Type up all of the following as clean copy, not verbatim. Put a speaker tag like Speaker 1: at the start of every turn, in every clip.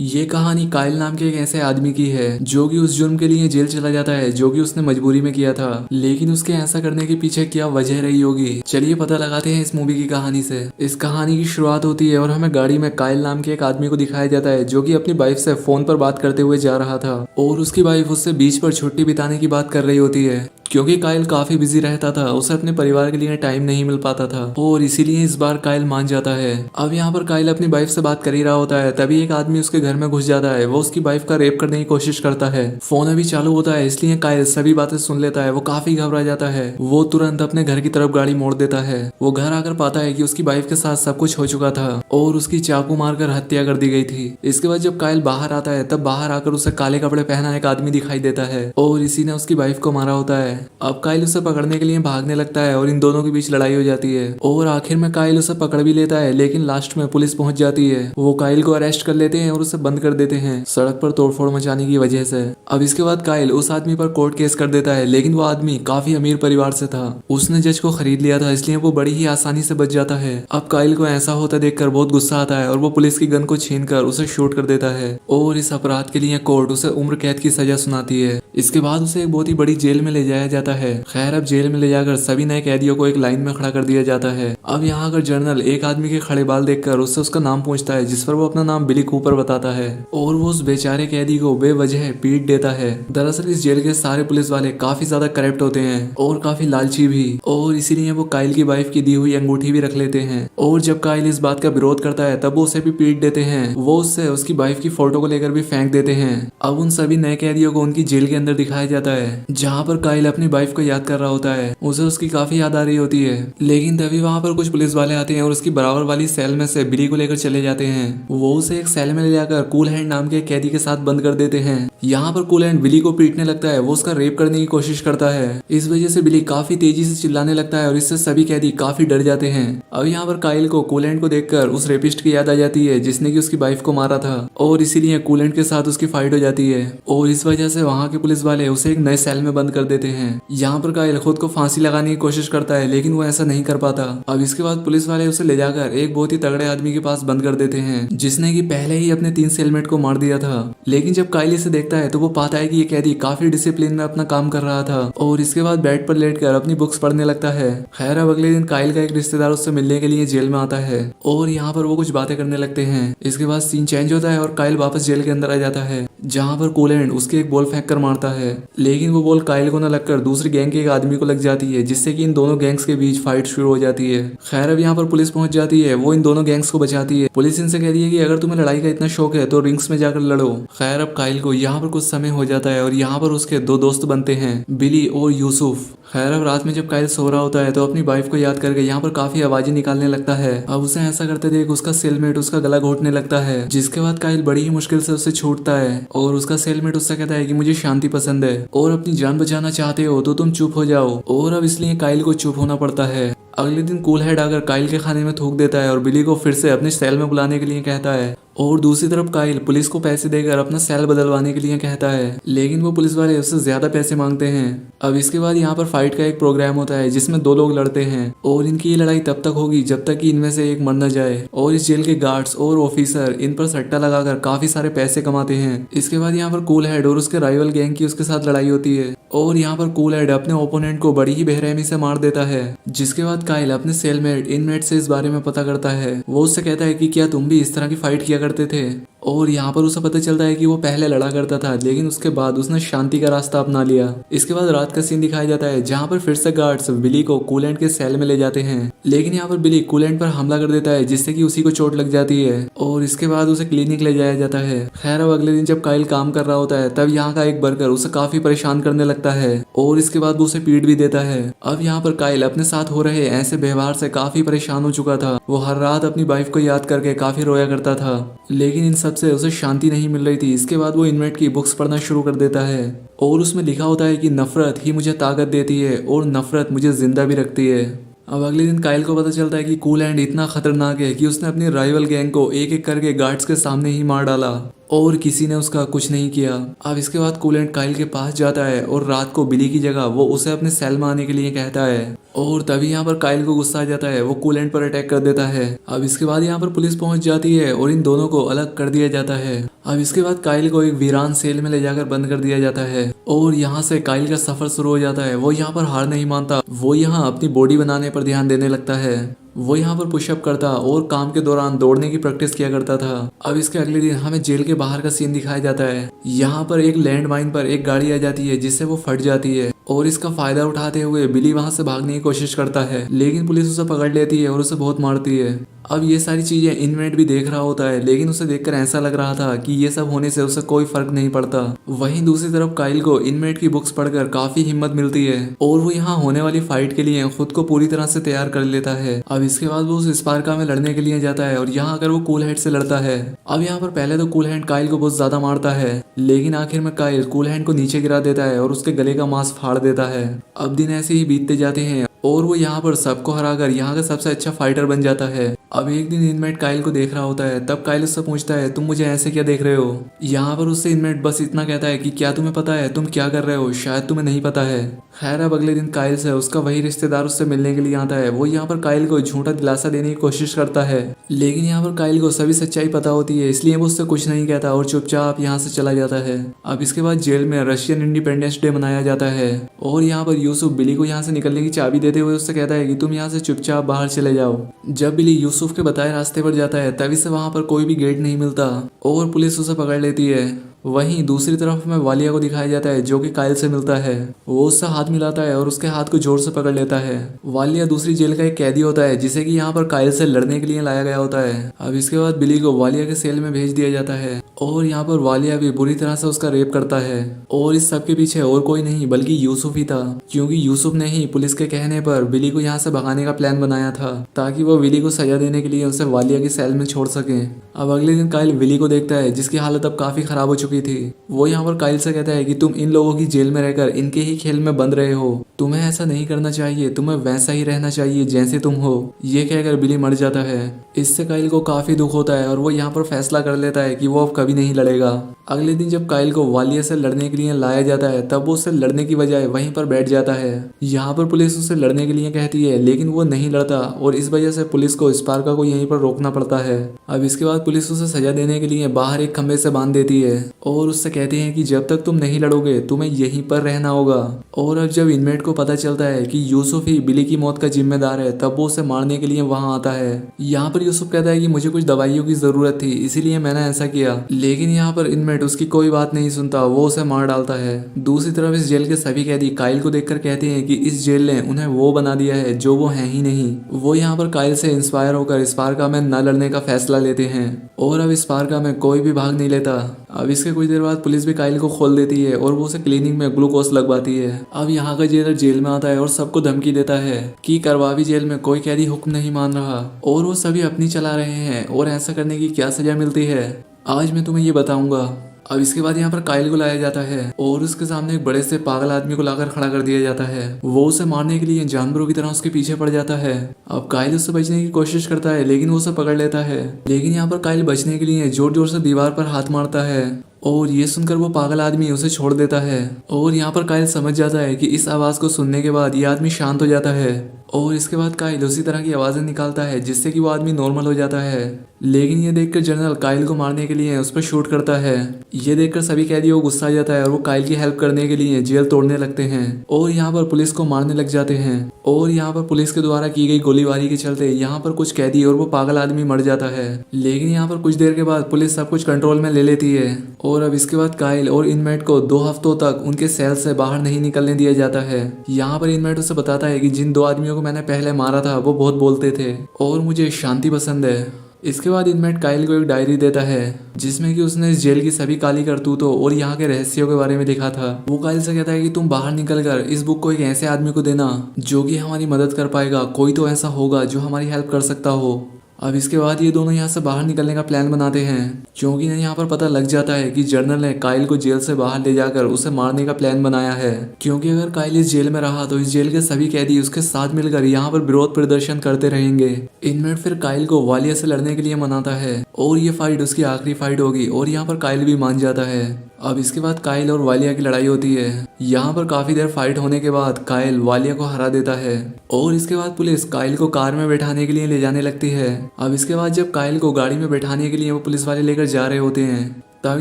Speaker 1: ये कहानी काइल नाम के एक ऐसे आदमी की है जो कि उस जुर्म के लिए जेल चला जाता है जो कि उसने मजबूरी में किया था। लेकिन उसके ऐसा करने के पीछे क्या वजह रही होगी, चलिए पता लगाते हैं इस मूवी की कहानी से। इस कहानी की शुरुआत होती है और हमें गाड़ी में काइल नाम के एक आदमी को दिखाया जाता है जो कि अपनी वाइफ से फोन पर बात करते हुए जा रहा था और उसकी वाइफ उससे बीच पर छुट्टी बिताने की बात कर रही होती है। क्योंकि काइल काफी बिजी रहता था, उसे अपने परिवार के लिए टाइम नहीं मिल पाता था और इसीलिए इस बार काइल मान जाता है। अब यहाँ पर काइल अपनी वाइफ से बात कर ही रहा होता है, तभी एक आदमी उसके घर में घुस जाता है। वो उसकी वाइफ का रेप करने की कोशिश करता है। फोन अभी चालू होता है इसलिए काइल सभी बातें सुन लेता है। वो काफी घबरा जाता है। वो तुरंत अपने घर की तरफ गाड़ी मोड़ देता है। वो घर आकर पाता है कि उसकी वाइफ के साथ सब कुछ हो चुका था और उसकी चाकू मारकर हत्या कर दी गई थी। इसके बाद जब काइल बाहर आता है तब बाहर आकर उसे काले कपड़े पहना एक आदमी दिखाई देता है और इसी ने उसकी वाइफ को मारा होता है। अब काइल उसे पकड़ने के लिए भागने लगता है और इन दोनों के बीच लड़ाई हो जाती है और आखिर में काइल उसे पकड़ भी लेता है। लेकिन लास्ट में पुलिस पहुंच जाती है। वो काइल को अरेस्ट कर लेते हैं और उसे बंद कर देते हैं सड़क पर तोड़फोड़ मचाने की वजह से। अब इसके बाद काइल उस आदमी पर कोर्ट केस कर देता है, लेकिन वो आदमी काफी अमीर परिवार से था। उसने जज को खरीद लिया था इसलिए वो बड़ी ही आसानी से बच जाता है। अब काइल को ऐसा होता देखकर बहुत गुस्सा आता है और वो पुलिस की गन को छीनकर उसे शूट कर देता है और इस अपराध के लिए कोर्ट उसे उम्र कैद की सजा सुनाती है। इसके बाद उसे एक बहुत ही बड़ी जेल में ले जाया जाता है। खैर अब जेल में ले जाकर सभी नए कैदियों को एक लाइन में खड़ा कर दिया जाता है। अब यहाँ अगर जर्नल एक आदमी के खड़े बाल देखकर उससे उसका नाम पूछता है, जिस पर वो अपना नाम बिली कूपर बताता है और वो उस बेचारे कैदी को बेवजह पीट देता है। दरअसल इस जेल के सारे पुलिस वाले काफी ज्यादा करप्ट होते हैं और काफी लालची भी, और इसीलिए वो काइल की वाइफ की दी हुई अंगूठी भी रख लेते हैं। और जब काइल इस बात का विरोध करता है तब वो उसे भी पीट देते हैं। वो उससे उसकी वाइफ की फोटो को लेकर भी फेंक देते हैं। अब उन सभी नए कैदियों को उनकी जेल के अंदर दिखाया जाता है जहाँ पर काइल अपनी वाइफ को याद कर रहा होता है। उसे उसकी काफी याद आ रही होती है। लेकिन तभी वहाँ पर कुछ पुलिस वाले आते हैं और उसकी बराबर वाली सेल में से बिली को लेकर चले जाते हैं। वो उसे एक सेल में ले जाकर कूल हैंड नाम के कैदी के साथ बंद कर देते हैं। यहाँ पर कूल हैंड बिली को पीटने लगता है। वो उसका रेप करने की कोशिश करता है। इस वजह से बिली काफी तेजी से चिल्लाने लगता है और इससे सभी कैदी काफी डर जाते हैं। अब यहाँ पर काइल को कूल हैंड को देखकर उस रेपिस्ट की याद आ जाती है जिसने की उसकी वाइफ को मारा था और इसीलिए कूल हैंड के साथ उसकी फाइट हो जाती है और इस वजह से वहाँ के पुलिस वाले उसे एक नए सेल में बंद कर देते हैं। यहाँ पर काइल खुद को फांसी लगाने की कोशिश करता है लेकिन वो ऐसा नहीं कर पाता। अब इसके बाद पुलिस वाले उसे ले जाकर एक बहुत ही तगड़े आदमी के पास बंद कर देते हैं जिसने कि पहले ही अपने 3 सेलमेट को मार दिया था। लेकिन जब काइल इसे देखता है तो वो पाता है कि ये कैदी काफी डिसिप्लिन में अपना काम कर रहा था और इसके बाद बेड पर लेटकर अपनी बुक्स पढ़ने लगता है। खैर अब अगले दिन काइल का एक रिश्तेदार उससे मिलने के लिए जेल में आता है और यहाँ पर वो कुछ बातें करने लगते हैं। इसके बाद सीन चेंज होता है और काइल वापस जेल के अंदर आ जाता है जहाँ पर कूल हैंड उसके एक बॉल फेंक कर मारता है। लेकिन वो बॉल काइल को न लगकर दूसरी गैंग के एक आदमी को लग जाती है जिससे कि इन दोनों गैंग्स के बीच फाइट शुरू हो जाती है। खैर अब यहाँ पर पुलिस पहुंच जाती है। वो इन दोनों गैंग्स को बचाती है। पुलिस इनसे कहती है कि अगर तुम्हें लड़ाई का इतना शौक है तो रिंग्स में जाकर लड़ो। खैर अब काइल को यहाँ पर कुछ समय हो जाता है और यहाँ पर उसके 2 दोस्त बनते हैं, बिली और यूसुफ। खैर अब रात में जब काइल सो रहा होता है तो अपनी वाइफ को याद करके यहाँ पर काफी आवाजें निकालने लगता है। अब उसे ऐसा करते देख उसका सेलमेट उसका गला घोटने लगता है जिसके बाद काइल बड़ी ही मुश्किल से उससे छूटता है और उसका सेलमेट उससे कहता है कि मुझे शांति पसंद है और अपनी जान बचाना चाहते हो तो तुम चुप हो जाओ। और अब इसलिए काइल को चुप होना पड़ता है। अगले दिन कूल हेड आकर काइल के खाने में थूक देता है और बिली को फिर से अपने सेल में बुलाने के लिए कहता है और दूसरी तरफ काइल पुलिस को पैसे देकर अपना सेल बदलवाने के लिए कहता है लेकिन वो पुलिस वाले उससे ज्यादा पैसे मांगते हैं। अब इसके बाद यहाँ पर फाइट का एक प्रोग्राम होता है जिसमें 2 लोग लड़ते हैं और इनकी ये लड़ाई तब तक होगी जब तक कि इनमें से एक मर न जाए। और इस जेल के गार्ड्स और ऑफिसर इन पर सट्टा लगाकर काफी सारे पैसे कमाते हैं। इसके बाद यहाँ पर कूल हेड और उसके राइवल गैंग की उसके साथ लड़ाई होती है और यहाँ पर कूल हेड अपने ओपोनेंट को बड़ी ही बेरहमी से मार देता है। जिसके बाद काइल अपने सेलमेट इनमेट से इस बारे में पता करता है। वो उससे कहता है कि क्या तुम भी इस तरह की फाइट किया करते थे। और यहाँ पर उसे पता चलता है कि वो पहले लड़ा करता था लेकिन उसके बाद उसने शांति का रास्ता अपना लिया। इसके बाद रात का सीन दिखाया जाता है जहाँ पर फिर से गार्ड्स बिली को कूलेंट के सेल में ले जाते हैं। लेकिन यहाँ पर बिली कूलेंट पर हमला कर देता है जिससे कि उसी को चोट लग जाती है और इसके बाद उसे क्लिनिक ले जाया जाता है। खैर अब अगले दिन जब काइल काम कर रहा होता है तब यहाँ का एक वर्कर उसे काफी परेशान करने लगता है और इसके बाद वो उसे पीट भी देता है। अब यहाँ पर काइल अपने साथ हो रहे ऐसे व्यवहार से काफी परेशान हो चुका था। वो हर रात अपनी वाइफ को याद करके काफी रोया करता था लेकिन इन सब से उसे शांति नहीं मिल रही थी। इसके बाद वो इनमेट की बुक्स पढ़ना शुरू कर देता है और उसमें लिखा होता है कि नफरत ही मुझे ताकत देती है और नफरत मुझे जिंदा भी रखती है। अब अगले दिन काइल को पता चलता है कि कूल हैंड इतना खतरनाक है कि उसने अपनी राइवल गैंग को एक एक करके गार्ड्स के सामने ही मार डाला और किसी ने उसका कुछ नहीं किया। अब इसके बाद कूल हैंड काइल के पास जाता है और रात को बिली की जगह वो उसे अपने सेल में आने के लिए कहता है और तभी यहाँ पर काइल को गुस्सा आ जाता है, वो कूलेंट पर अटैक कर देता है। अब इसके बाद यहाँ पर पुलिस पहुंच जाती है और इन दोनों को अलग कर दिया जाता है। अब इसके बाद काइल को एक वीरान सेल में ले जाकर बंद कर दिया जाता है और यहाँ से काइल का सफर शुरू हो जाता है। वो यहाँ पर हार नहीं मानता, वो यहाँ अपनी बॉडी बनाने पर ध्यान देने लगता है। वो यहाँ पर पुशअप करता और काम के दौरान दौड़ने की प्रैक्टिस किया करता था। अब इसके अगले दिन हमें जेल के बाहर का सीन दिखाया जाता है। यहाँ पर एक लैंड माइन पर एक गाड़ी आ जाती है जिससे वो फट जाती है और इसका फायदा उठाते हुए बिली वहां से भागने की कोशिश करता है, लेकिन पुलिस उसे पकड़ लेती है और उसे बहुत मारती है। अब ये सारी चीजें इनमेट भी देख रहा होता है, लेकिन उसे देखकर ऐसा लग रहा था कि ये सब होने से उसे कोई फर्क नहीं पड़ता। वहीं दूसरी तरफ काइल को इनमेट की बुक्स पढ़कर काफी हिम्मत मिलती है और वो यहाँ होने वाली फाइट के लिए खुद को पूरी तरह से तैयार कर लेता है। अब इसके बाद वो उस स्पार्का में लड़ने के लिए जाता है और यहाँ आकर वो कूल हेड से लड़ता है। अब यहाँ पर पहले तो कूल हैंड काइल को बहुत ज्यादा मारता है, लेकिन आखिर में काइल कूल हैंड को नीचे गिरा देता है और उसके गले का मांस फाड़ देता है। अब दिन ऐसे ही बीतते जाते हैं और वो यहाँ पर सबको हराकर यहाँ का सबसे अच्छा फाइटर बन जाता है। अब एक दिन इनमेट काइल को देख रहा होता है, तब काइल उससे पूछता है तुम मुझे ऐसे क्या देख रहे हो। यहाँ पर उससे इनमेट बस इतना कहता है कि क्या तुम्हें पता है तुम क्या कर रहे हो, शायद तुम्हें नहीं पता है। खैर अब अगले दिन काइल से उसका वही रिश्तेदार उससे मिलने के लिए आता है। वो यहाँ पर काइल को झूठा दिलासा देने की कोशिश करता है, लेकिन यहाँ पर काइल को सभी सच्चाई पता होती है, इसलिए वो उससे कुछ नहीं कहता और चुपचाप यहाँ से चला जाता है। अब इसके बाद जेल में रशियन इंडिपेंडेंस डे मनाया जाता है और यहाँ पर यूसुफ बिली को यहाँ से निकलने की चाबी देते हुए उससे कहता है कि तुम यहाँ से चुपचाप बाहर चले जाओ। जब बिली यूसुफ के बताए रास्ते पर जाता है तभी से वहां पर कोई भी गेट नहीं मिलता और पुलिस उसे पकड़ लेती है। वहीं दूसरी तरफ में वालिया को दिखाया जाता है जो कि काइल से मिलता है। वो उससे हाथ मिलाता है और उसके हाथ को जोर से पकड़ लेता है। वालिया दूसरी जेल का एक कैदी होता है जिसे कि यहाँ पर काइल से लड़ने के लिए लाया गया होता है। अब इसके बाद बिली को वालिया के सेल में भेज दिया जाता है और यहाँ पर वालिया भी बुरी तरह से उसका रेप करता है और इस सब के पीछे और कोई नहीं बल्कि यूसुफ ही था, क्योंकि यूसुफ ने ही पुलिस के कहने पर बिली को यहाँ से भगाने का प्लान बनाया था ताकि वो विली को सजा देने के लिए उसे वालिया की सेल में छोड़ सके। अब अगले दिन काइल विली को देखता है जिसकी हालत अब काफी खराब हो चुकी थी। वो यहाँ पर काइल से कहता है कि तुम इन लोगों की जेल में रहकर इनके ही खेल में बंद रहे हो, तुम्हें ऐसा नहीं करना चाहिए, तुम्हें वैसा ही रहना चाहिए जैसे तुम हो। ये कहकर बिली मर जाता है। इससे काइल को काफी दुख होता है और वो यहाँ पर फैसला कर लेता है कि वो अब कभी नहीं लड़ेगा। अगले दिन जब काइल को वालिया से लड़ने के लिए लाया जाता है तब वो उससे लड़ने की बजाय वहीं पर बैठ जाता है। यहाँ पर पुलिस उसे लड़ने के लिए कहती है, लेकिन वो नहीं लड़ता और इस वजह से पुलिस को स्पार्का को यहीं पर रोकना पड़ता है। अब इसके बाद पुलिस उसे सजा देने के लिए बाहर एक खंबे से बांध देती है और उससे कहती है कि जब तक तुम नहीं लड़ोगे तुम्हें यहीं पर रहना होगा। और अब जब इनमेट को पता चलता है कि यूसुफ ही बिली की मौत का जिम्मेदार है तब वो उसे मारने के लिए वहां आता है। यहाँ पर यूसुफ कहता है कि मुझे कुछ दवाइयों की जरूरत थी इसीलिए मैंने ऐसा किया, लेकिन यहाँ पर इनमेट उसकी कोई बात नहीं सुनता, वो उसे मार डालता है। दूसरी तरफ इस जेल के सभी कैदी काइल को देखकर कहते हैं कि इस जेल ने उन्हें वो बना दिया है जो वो है ही नहीं। वो यहाँ पर काइल से इंस्पायर होकर स्पार्का में न लड़ने का फैसला लेते हैं और अब स्पार्का में कोई भी भाग नहीं लेता। अब इसके कुछ देर बाद पुलिस भी काइल को खोल देती है और वो उसे क्लिनिक में ग्लूकोज लगवाती है। अब यहाँ का जेलर जेल में आता है और सबको धमकी देता है कि करवावी जेल में कोई कैदी हुक्म नहीं मान रहा और वो सभी अपनी चला रहे हैं और ऐसा करने की क्या सजा मिलती है आज मैं तुम्हें ये बताऊंगा। अब इसके बाद यहाँ पर काइल को लाया जाता है और उसके सामने एक बड़े से पागल आदमी को लाकर खड़ा कर दिया जाता है। वो उसे मारने के लिए जानवरों की तरह उसके पीछे पड़ जाता है। अब काइल उससे बचने की कोशिश करता है लेकिन वो उसे पकड़ लेता है, लेकिन यहाँ पर काइल बचने के लिए जोर जोर से दीवार पर हाथ मारता है और ये सुनकर वो पागल आदमी उसे छोड़ देता है। और यहाँ पर काइल समझ जाता है कि इस आवाज को सुनने के बाद ये आदमी शांत हो जाता है और इसके बाद काइल उसी तरह की आवाजें निकालता है जिससे कि वो आदमी नॉर्मल हो जाता है। लेकिन ये देखकर जनरल काइल को मारने के लिए उस पर शूट करता है। ये देखकर सभी कैदियों को गुस्सा आ जाता है और वो काइल की हेल्प करने के लिए जेल तोड़ने लगते हैं और यहाँ पर पुलिस को मारने लग जाते हैं। और यहाँ पर पुलिस के द्वारा की गई गोलीबारी के चलते यहाँ पर कुछ कैदी और वो पागल आदमी मर जाता है। लेकिन यहाँ पर कुछ देर के बाद पुलिस सब कुछ कंट्रोल में ले लेती है और अब इसके बाद काइल और इनमेट को 2 हफ्तों तक उनके सेल से बाहर नहीं निकलने दिया जाता है। यहाँ पर इनमेट उसे बताता है कि जिन 2 आदमियों को मैंने पहले मारा था वो बहुत बोलते थे और मुझे शांति पसंद है। इसके बाद इनमेट काइल को एक डायरी देता है जिसमें कि उसने इस जेल की सभी काली करतूतों और यहाँ के रहस्यों के बारे में लिखा था। वो काइल से कहता है कि तुम बाहर निकलकर इस बुक को एक ऐसे आदमी को देना जो कि हमारी मदद कर पाएगा, कोई तो ऐसा होगा जो हमारी हेल्प कर सकता हो। अब इसके बाद ये दोनों यहाँ से बाहर निकलने का प्लान बनाते हैं क्योंकि इन्हें यहाँ पर पता लग जाता है कि जनरल ने काइल को जेल से बाहर ले जाकर उसे मारने का प्लान बनाया है, क्योंकि अगर काइल इस जेल में रहा तो इस जेल के सभी कैदी उसके साथ मिलकर यहाँ पर विरोध प्रदर्शन करते रहेंगे। इनमेट फिर काइल को वालिया से लड़ने के लिए मनाता है और ये फाइट उसकी आखिरी फाइट होगी और यहाँ पर काइल भी मान जाता है। अब इसके बाद काइल और वालिया की लड़ाई होती है। यहाँ पर काफी देर फाइट होने के बाद काइल वालिया को हरा देता है और इसके बाद पुलिस काइल को कार में बैठाने के लिए ले जाने लगती है। अब इसके बाद जब काइल को गाड़ी में बैठाने के लिए वो पुलिस वाले लेकर जा रहे होते हैं तब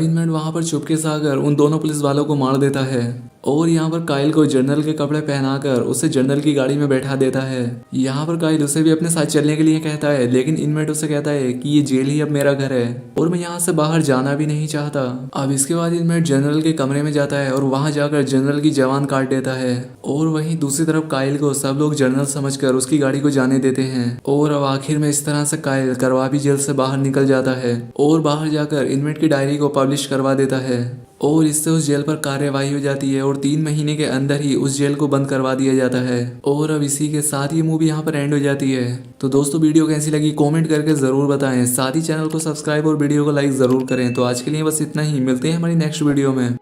Speaker 1: इनमें वहां पर चुपके से आकर उन दोनों पुलिस वालों को मार देता है और यहाँ पर काइल को जनरल के कपड़े पहनाकर उसे जनरल की गाड़ी में बैठा देता है। यहाँ पर काइल उसे भी अपने साथ चलने के लिए कहता है, लेकिन इनमेट उसे कहता है कि ये जेल ही अब मेरा घर है और मैं यहाँ से बाहर जाना भी नहीं चाहता। अब इसके बाद इनमेट जनरल के कमरे में जाता है और वहां जाकर जनरल की जवान काट देता है और वहीं दूसरी तरफ काइल को सब लोग जनरल समझकर उसकी गाड़ी को जाने देते हैं और अब आखिर में इस तरह से काइल करवाबी जेल से बाहर निकल जाता है और बाहर जाकर इनमेट की डायरी को पब्लिश करवा देता है और इससे उस जेल पर कार्यवाही हो जाती है और 3 महीने के अंदर ही उस जेल को बंद करवा दिया जाता है। और अब इसी के साथ ये मूवी यहाँ पर एंड हो जाती है। तो दोस्तों वीडियो कैसी लगी कमेंट करके जरूर बताएं, साथ ही चैनल को सब्सक्राइब और वीडियो को लाइक जरूर करें। तो आज के लिए बस इतना ही, मिलते हैं हमारी नेक्स्ट वीडियो में।